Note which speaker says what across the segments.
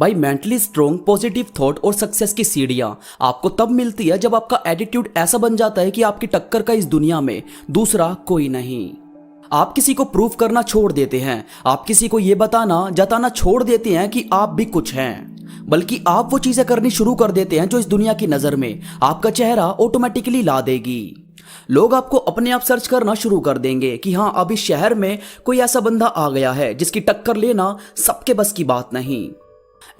Speaker 1: भाई mentally strong positive thought और success की सीढ़ियां आपको तब मिलती है जब आपका एटीट्यूड ऐसा बन जाता है कि आपकी टक्कर का इस दुनिया में दूसरा कोई नहीं। आप किसी को प्रूफ करना छोड़ देते हैं, आप किसी को यह बताना जताना छोड़ देते हैं कि आप भी कुछ हैं, बल्कि आप वो चीजें करनी शुरू कर देते हैं जो इस दुनिया की नजर में आपका चेहरा ऑटोमेटिकली ला देगी। लोग आपको अपने आप सर्च करना शुरू कर देंगे कि हाँ, अब इस शहर में कोई ऐसा बंदा आ गया है जिसकी टक्कर लेना सबके बस की बात नहीं।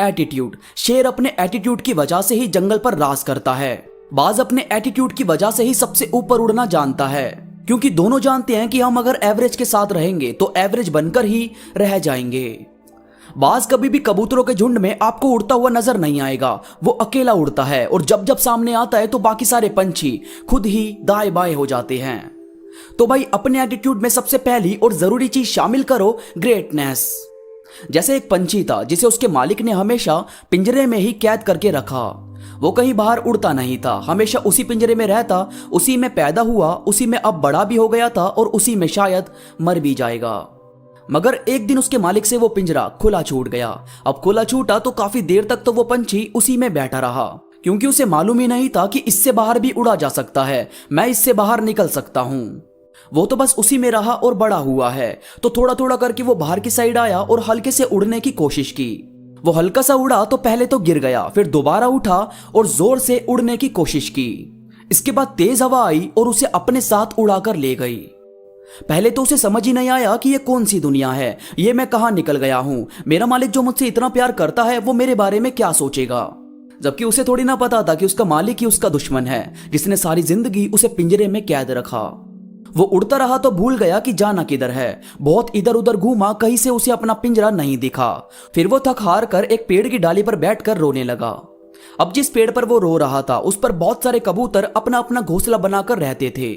Speaker 1: एटीट्यूड, शेर अपने एटीट्यूड की वजह से ही जंगल पर राज करता है। बाज अपने एटीट्यूड की वजह से ही सबसे ऊपर उड़ना जानता है, क्योंकि दोनों जानते हैं कि हम अगर एवरेज के साथ रहेंगे तो एवरेज बनकर ही रह जाएंगे। बाज कभी भी कबूतरों के झुंड में आपको उड़ता हुआ नजर नहीं आएगा, वो अकेला उड़ता है और जब जब सामने आता है तो बाकी सारे पंछी खुद ही दाएं बाएं हो जाते हैं। तो भाई अपने एटीट्यूड में सबसे पहली और जरूरी चीज शामिल करो, ग्रेटनेस। जैसे एक पंछी था जिसे उसके मालिक ने हमेशा पिंजरे में ही कैद करके रखा। वो कहीं बाहर उड़ता नहीं था, हमेशा उसी पिंजरे में रहता, उसी में पैदा हुआ, उसी में अब बड़ा भी हो गया था और उसी में शायद मर भी जाएगा। मगर एक दिन उसके मालिक से वो पिंजरा खुला छूट गया। अब खुला छूटा तो काफी देर तक तो वो पंछी उसी में बैठा रहा, क्योंकि उसे मालूम ही नहीं था कि इससे बाहर भी उड़ा जा सकता है, मैं इससे बाहर निकल सकता हूं। वो तो बस उसी में रहा और बड़ा हुआ है। तो थोड़ा थोड़ा करके वो बाहर की साइड आया और हल्के से उड़ने की कोशिश की। वो हल्का सा उड़ा तो पहले तो गिर गया, फिर दोबारा उठा और जोर से उड़ने की कोशिश की। इसके बाद तेज हवा आई और उसे अपने साथ उड़ाकर ले गई। पहले तो उसे समझ ही नहीं आया कि ये कौन सी दुनिया है, ये मैं कहां निकल गया हूं, मेरा मालिक जो मुझसे इतना प्यार करता है वो मेरे बारे में क्या सोचेगा। जबकि उसे थोड़ी ना पता था कि उसका मालिक ही उसका दुश्मन है, जिसने सारी जिंदगी उसे पिंजरे में कैद रखा। वो उड़ता रहा तो भूल गया कि जाना किधर है। बहुत इधर उधर घूमा, कहीं से उसे अपना पिंजरा नहीं दिखा। फिर वो थक हार कर एक पेड़ की डाली पर बैठकर रोने लगा। अब जिस पेड़ पर वो रो रहा था उस पर बहुत सारे कबूतर अपना अपना घोंसला बनाकर रहते थे।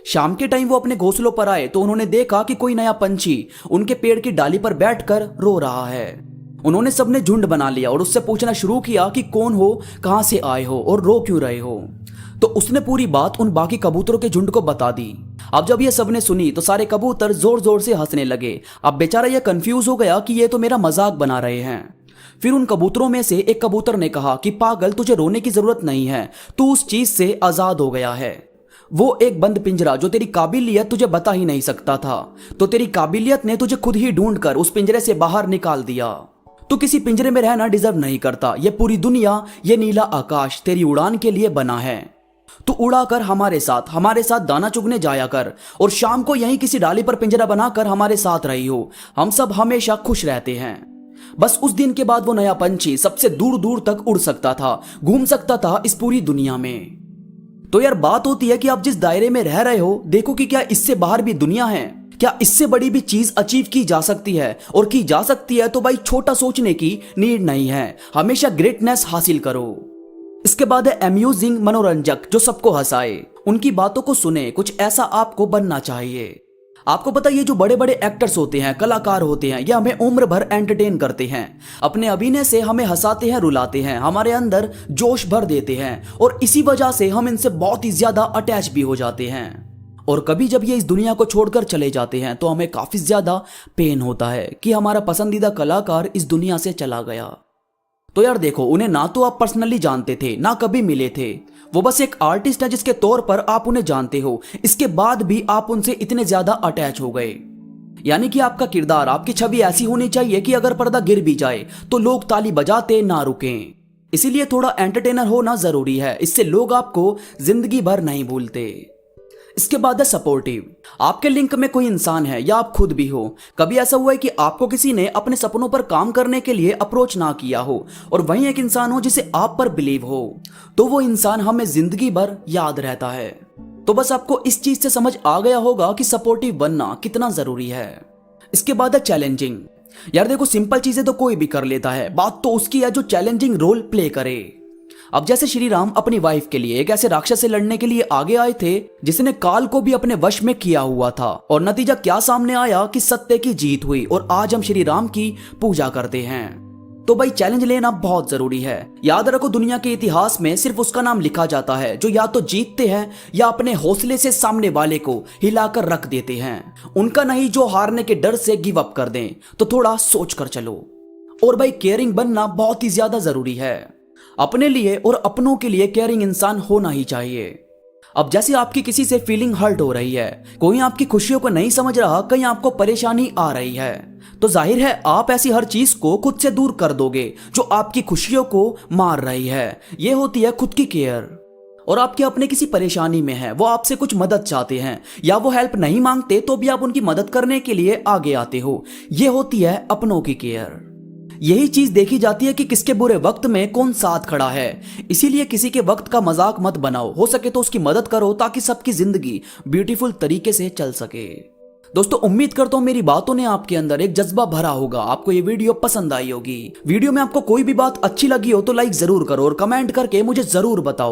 Speaker 1: शाम के टाइम वो अपने घोंसलों पर आए तो उन्होंने देखा कि कोई नया पंछी उनके पेड़ की डाली पर बैठकर रो रहा है। उन्होंने सबने झुंड बना लिया और उससे पूछना शुरू किया कि कौन हो, कहां से आए हो और रो क्यों रहे हो। तो उसने पूरी बात उन बाकी कबूतरों के झुंड को बता दी। अब जब ये सबने सुनी तो सारे कबूतर जोर जोर से हंसने लगे। अब बेचारा ये कंफ्यूज हो गया कि ये तो मेरा मजाक बना रहे हैं। फिर उन कबूतरों में से एक कबूतर ने कहा कि पागल, तुझे रोने की जरूरत नहीं है, तू उस चीज से आजाद हो गया है। वो एक बंद पिंजरा जो तेरी काबिलियत तुझे बता ही नहीं सकता था, तो तेरी काबिलियत ने तुझे खुद ही ढूंढकर उस पिंजरे से बाहर निकाल दिया। तू किसी पिंजरे में रहना डिजर्व नहीं करता। ये पूरी दुनिया, ये नीला आकाश तेरी उड़ान के लिए बना है। तू उड़ा कर हमारे साथ दाना चुगने जाया कर और शाम को यहीं किसी डाली पर पिंजरा बनाकर हमारे साथ रही हो। हम सब हमेशा खुश रहते हैं। बस उस दिन के बाद वो नया पंछी सबसे दूर दूर तक उड़ सकता था, घूम सकता था इस पूरी दुनिया में। तो यार बात होती है कि आप जिस दायरे में रह रहे हो, देखो कि क्या इससे बाहर भी दुनिया है, क्या इससे बड़ी भी चीज अचीव की जा सकती है। और की जा सकती है तो भाई छोटा सोचने की नीड नहीं है, हमेशा ग्रेटनेस हासिल करो। इसके बाद है अम्यूजिंग, मनोरंजक, जो सबको हंसाए। उनकी बातों को सुने, कुछ ऐसा आपको बनना चाहिए। आपको पता है ये जो बड़े बड़े एक्टर्स होते हैं, कलाकार होते हैं, ये हमें उम्र भर एंटरटेन करते हैं। अपने अभिनय से हमें हंसाते हैं, रुलाते हैं, हमारे अंदर जोश भर देते हैं और इसी वजह से हम इनसे बहुत ही ज्यादा अटैच भी हो जाते हैं। और कभी जब ये इस दुनिया को छोड़कर चले जाते हैं तो हमें काफी ज्यादा पेन होता है कि हमारा पसंदीदा कलाकार इस दुनिया से चला गया। तो यार देखो, उन्हें ना तो आप पर्सनली जानते थे, ना कभी मिले थे। वो बस एक आर्टिस्ट है जिसके तौर पर आप उन्हें जानते हो। इसके बाद भी आप उनसे इतने ज्यादा अटैच हो गए। यानी कि आपका किरदार, आपकी छवि ऐसी होनी चाहिए कि अगर पर्दा गिर भी जाए तो लोग ताली बजाते ना रुकें। इसीलिए थोड़ा एंटरटेनर होना जरूरी है, इससे लोग आपको जिंदगी भर नहीं भूलते। इसके बाद है सपोर्टिव। आपके लिंक में कोई इंसान है या आप खुद भी हो। कभी ऐसा हुआ है कि आपको किसी ने अपने सपनों पर काम करने के लिए अप्रोच ना किया हो और वहीं एक इंसान हो जिसे आप पर बिलीव हो, तो वो इंसान हमें जिंदगी भर याद रहता है। तो बस आपको इस चीज से समझ आ गया होगा कि सपोर्टिव बनना कितना जरूरी है। इसके बाद है चैलेंजिंग। यार देखो, सिंपल चीजें तो कोई भी कर लेता है, बात तो उसकी है जो चैलेंजिंग रोल प्ले करे। अब जैसे श्री राम अपनी वाइफ के लिए एक ऐसे राक्षस से लड़ने के लिए आगे आए थे जिसने काल को भी अपने वश में किया हुआ था, और नतीजा क्या सामने आया कि सत्य की जीत हुई और आज हम श्री राम की पूजा करते हैं। तो भाई चैलेंज लेना बहुत जरूरी है। याद रखो, दुनिया के इतिहास में सिर्फ उसका नाम लिखा जाता है जो या तो जीतते हैं या अपने हौसले से सामने वाले को हिलाकर रख देते हैं। उनका नहीं जो हारने के डर से गिव अप कर दें। तो थोड़ा सोच कर चलो। और भाई केयरिंग बनना बहुत ही ज्यादा जरूरी है। अपने लिए और अपनों के लिए केयरिंग इंसान होना ही चाहिए। अब जैसे आपकी किसी से फीलिंग हर्ट हो रही है, कोई आपकी खुशियों को नहीं समझ रहा, कहीं आपको परेशानी आ रही है, तो जाहिर है आप ऐसी हर चीज को खुद से दूर कर दोगे जो आपकी खुशियों को मार रही है। ये होती है खुद की केयर। और आपके अपने किसी परेशानी में है, वो आपसे कुछ मदद चाहते हैं या वो हेल्प नहीं मांगते तो भी आप उनकी मदद करने के लिए आगे आते हो, ये होती है अपनों की केयर। यही चीज देखी जाती है कि किसके बुरे वक्त में कौन साथ खड़ा है। इसीलिए किसी के वक्त का मजाक मत बनाओ, हो सके तो उसकी मदद करो ताकि सबकी जिंदगी ब्यूटीफुल तरीके से चल सके। दोस्तों उम्मीद करता हूं मेरी बातों ने आपके अंदर एक जज्बा भरा होगा, आपको ये वीडियो पसंद आई होगी। वीडियो में आपको कोई भी बात अच्छी लगी हो तो लाइक जरूर करो और कमेंट करके मुझे जरूर बताओ।